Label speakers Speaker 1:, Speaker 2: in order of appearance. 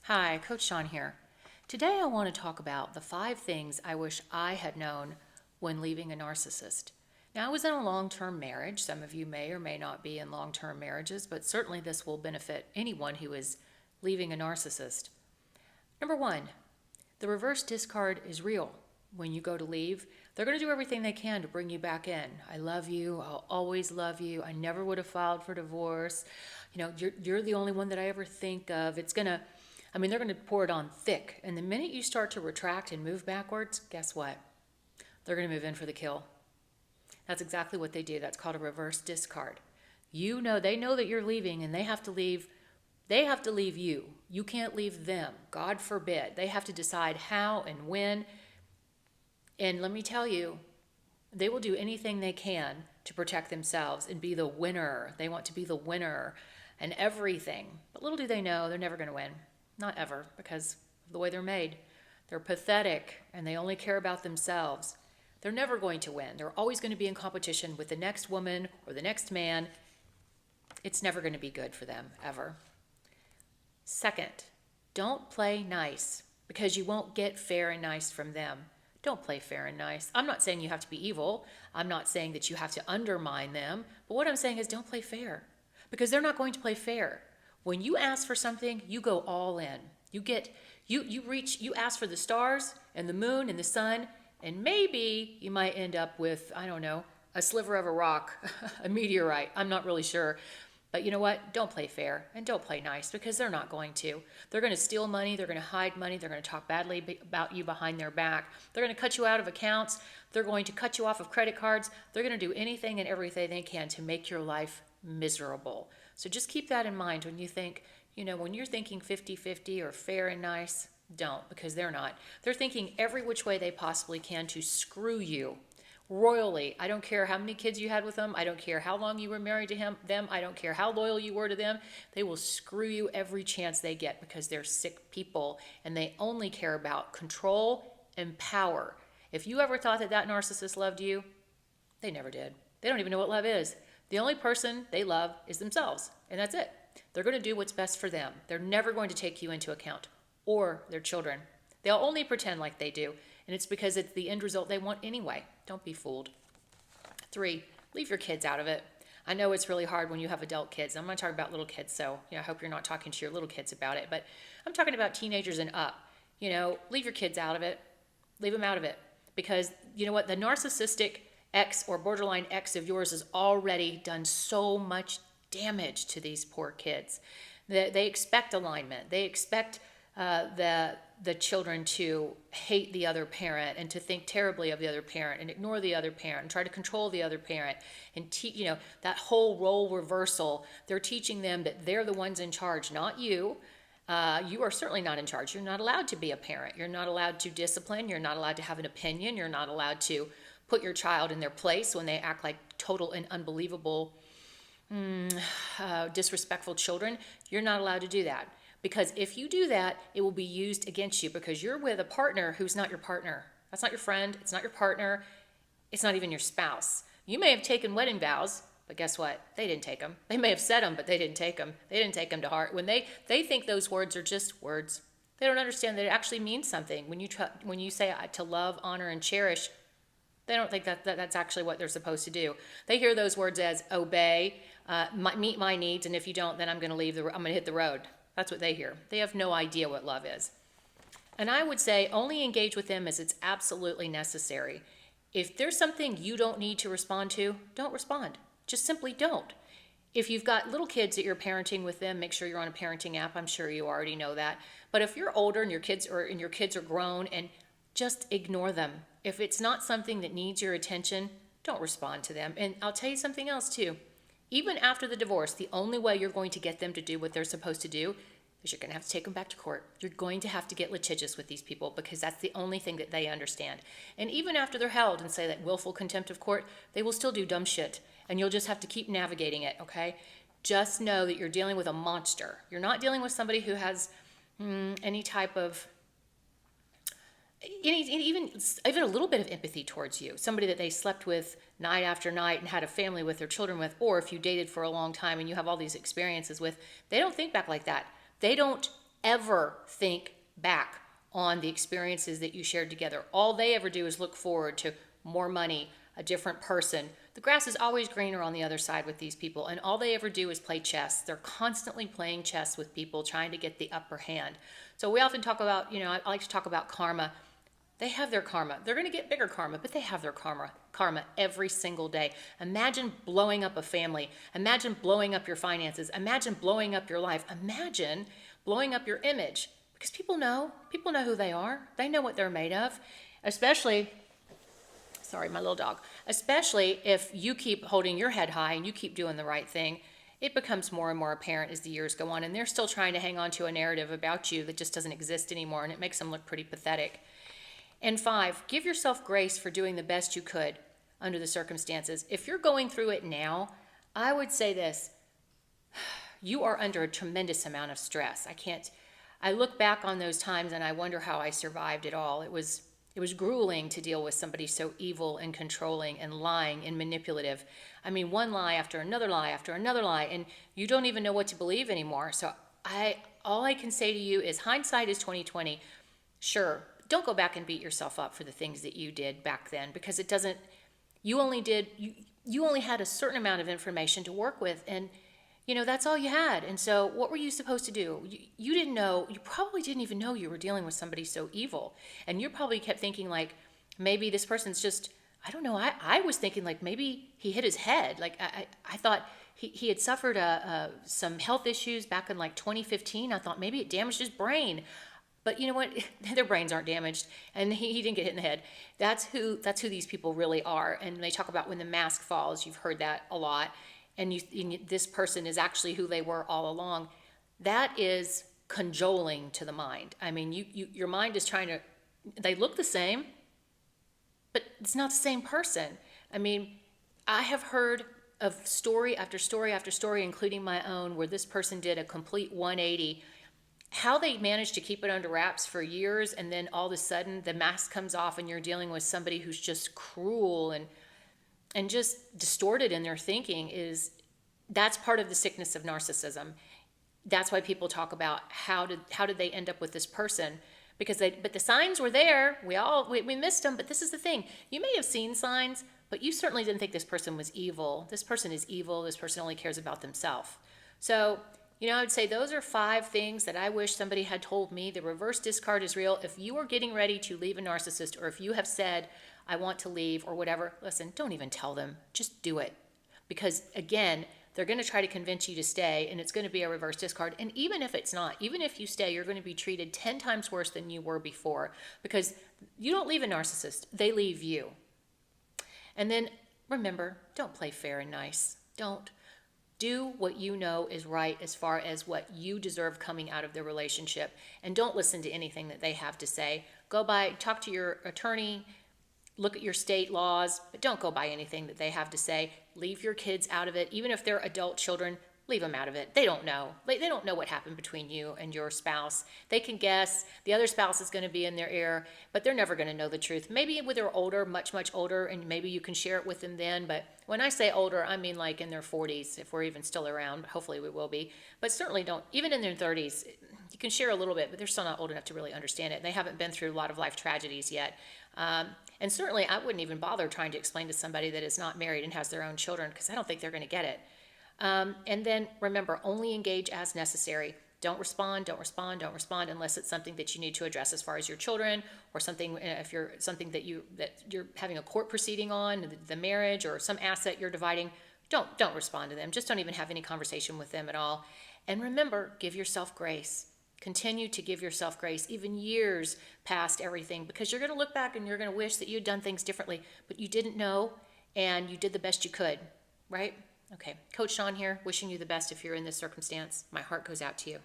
Speaker 1: Hi, Coach Shawn here. Today I want to talk about the 5 things I wish I had known when leaving a narcissist. Now, I was in a long-term marriage. Some of you may or may not be in long-term marriages, but certainly this will benefit anyone who is leaving a narcissist. Number 1, the reverse discard is real. When you go to leave, they're going to do everything they can to bring you back in. I love you. I'll always love you. I never would have filed for divorce. You're the only one that I ever think of. They're going to pour it on thick. And the minute you start to retract and move backwards, guess what? They're going to move in for the kill. That's exactly what they do. That's called a reverse discard. They know that you're leaving and they have to leave. They have to leave you. You can't leave them. God forbid. They have to decide how and when. And let me tell you, they will do anything they can to protect themselves and be the winner. They want to be the winner and everything. But little do they know, they're never going to win. Not ever, because of the way they're made. They're pathetic and they only care about themselves. They're never going to win. They're always going to be in competition with the next woman or the next man. It's never going to be good for them, ever. Second, don't play nice because you won't get fair and nice from them. Don't play fair and nice. I'm not saying you have to be evil. I'm not saying that you have to undermine them. But what I'm saying is don't play fair because they're not going to play fair. When you ask for something, you go all in. You ask for the stars and the moon and the sun, and maybe you might end up with, I don't know, a sliver of a rock, a meteorite. I'm not really sure. But you know what? Don't play fair and don't play nice because they're not going to. They're going to steal money. They're going to hide money. They're going to talk badly about you behind their back. They're going to cut you out of accounts. They're going to cut you off of credit cards. They're going to do anything and everything they can to make your life miserable. So just keep that in mind when you think, when you're thinking 50-50 or fair and nice, don't, because they're not. They're thinking every which way they possibly can to screw you royally. I don't care how many kids you had with them. I don't care how long you were married to them. I don't care how loyal you were to them. They will screw you every chance they get because they're sick people and they only care about control and power. If you ever thought that narcissist loved you, they never did. They don't even know what love is. The only person they love is themselves, and that's it. They're going to do what's best for them. They're never going to take you into account or their children. They'll only pretend like they do, and it's because it's the end result they want anyway. Don't be fooled. 3, leave your kids out of it. I know it's really hard when you have adult kids. I'm going to talk about little kids, so I hope you're not talking to your little kids about it, but I'm talking about teenagers and up. Leave your kids out of it. Leave them out of it because you know what? The narcissistic ex or borderline ex of yours has already done so much damage to these poor kids. They expect alignment. They expect the children to hate the other parent and to think terribly of the other parent and ignore the other parent and try to control the other parent and that whole role reversal. They're teaching them that they're the ones in charge, not you. You are certainly not in charge. You're not allowed to be a parent. You're not allowed to discipline. You're not allowed to have an opinion. You're not allowed to put your child in their place when they act like total and unbelievable, disrespectful children. You're not allowed to do that. Because if you do that, it will be used against you because you're with a partner who's not your partner. That's not your friend. It's not your partner. It's not even your spouse. You may have taken wedding vows, but guess what? They didn't take them. They may have said them, but they didn't take them. They didn't take them to heart. When they think those words are just words, they don't understand that it actually means something. When you say to love, honor, and cherish, they don't think that's actually what they're supposed to do. They hear those words as obey, meet my needs, and if you don't, then I'm going to hit the road. That's what they hear. They have no idea what love is. And I would say only engage with them as it's absolutely necessary. If there's something you don't need to respond to, don't respond. Just simply don't. If you've got little kids that you're parenting with them, make sure you're on a parenting app. I'm sure you already know that. But if you're older and your kids are grown, and just ignore them. If it's not something that needs your attention, don't respond to them. And I'll tell you something else too. Even after the divorce, the only way you're going to get them to do what they're supposed to do is you're going to have to take them back to court. You're going to have to get litigious with these people because that's the only thing that they understand. And even after they're held and say that willful contempt of court, they will still do dumb shit. And you'll just have to keep navigating it, okay? Just know that you're dealing with a monster. You're not dealing with somebody who has any type of even a little bit of empathy towards you, somebody that they slept with night after night and had a family with their children with, or if you dated for a long time and you have all these experiences with, they don't think back like that. They don't ever think back on the experiences that you shared together. All they ever do is look forward to more money, a different person. The grass is always greener on the other side with these people, and all they ever do is play chess. They're constantly playing chess with people, trying to get the upper hand. So we often talk about, I like to talk about karma. They have their karma. They're going to get bigger karma, but they have their karma every single day. Imagine blowing up a family. Imagine blowing up your finances. Imagine blowing up your life. Imagine blowing up your image, because people know who they are. They know what they're made of, especially, sorry, my little dog, especially if you keep holding your head high and you keep doing the right thing. It becomes more and more apparent as the years go on, and they're still trying to hang on to a narrative about you that just doesn't exist anymore, and it makes them look pretty pathetic. And 5, give yourself grace for doing the best you could under the circumstances. If you're going through it now, I would say this: you are under a tremendous amount of stress. I look back on those times and I wonder how I survived it all. It was grueling to deal with somebody so evil and controlling and lying and manipulative. I mean, one lie after another lie after another lie, and you don't even know what to believe anymore. So all I can say to you is hindsight is 20/20. Sure, don't go back and beat yourself up for the things that you did back then, because it doesn't, you only had a certain amount of information to work with, and that's all you had. And so what were you supposed to do? You didn't know, you probably didn't even know you were dealing with somebody so evil. And you probably kept thinking like, maybe this person's just, I don't know. I was thinking like maybe he hit his head. Like I thought he had suffered some health issues back in like 2015. I thought maybe it damaged his brain. But you know what? Their brains aren't damaged, and he didn't get hit in the head. That's who these people really are. And they talk about when the mask falls. You've heard that a lot. And this person is actually who they were all along. That is cajoling to the mind. I mean, your mind is trying to. They look the same, but it's not the same person. I mean, I have heard of story after story after story, including my own, where this person did a complete 180. How they managed to keep it under wraps for years, and then all of a sudden the mask comes off and you're dealing with somebody who's just cruel and just distorted in their thinking. That's part of the sickness of narcissism. That's why people talk about how did they end up with this person, but the signs were there. We missed them. But this is the thing: you may have seen signs, but you certainly didn't think this person was evil. This person is evil. This person only cares about themselves. So I would say those are 5 things that I wish somebody had told me. The reverse discard is real. If you are getting ready to leave a narcissist, or if you have said, I want to leave or whatever, listen, don't even tell them. Just do it. Because again, they're going to try to convince you to stay, and it's going to be a reverse discard. And even if it's not, even if you stay, you're going to be treated 10 times worse than you were before, because you don't leave a narcissist. They leave you. And then remember, don't play fair and nice. Don't. Do what you know is right as far as what you deserve coming out of the relationship, and don't listen to anything that they have to say. Talk to your attorney, look at your state laws, but don't go by anything that they have to say. Leave your kids out of it. Even if they're adult children, leave them out of it. They don't know. They don't know what happened between you and your spouse. They can guess. The other spouse is going to be in their ear, but they're never going to know the truth. Maybe when they're older, much, much older, and maybe you can share it with them then. But when I say older, I mean like in their 40s, if we're even still around. Hopefully we will be. But certainly don't. Even in their 30s, you can share a little bit, but they're still not old enough to really understand it. They haven't been through a lot of life tragedies yet. And certainly I wouldn't even bother trying to explain to somebody that is not married and has their own children, because I don't think they're going to get it. And then remember, only engage as necessary. Don't respond unless it's something that you need to address as far as your children, or something, if you're something that you're having a court proceeding on, the marriage or some asset you're dividing. Don't respond to them. Just don't even have any conversation with them at all. And remember, give yourself grace. Continue to give yourself grace, even years past everything, because you're going to look back and you're going to wish that you'd done things differently, but you didn't know, and you did the best you could, right? Okay, Coach Shawn here, wishing you the best if you're in this circumstance. My heart goes out to you.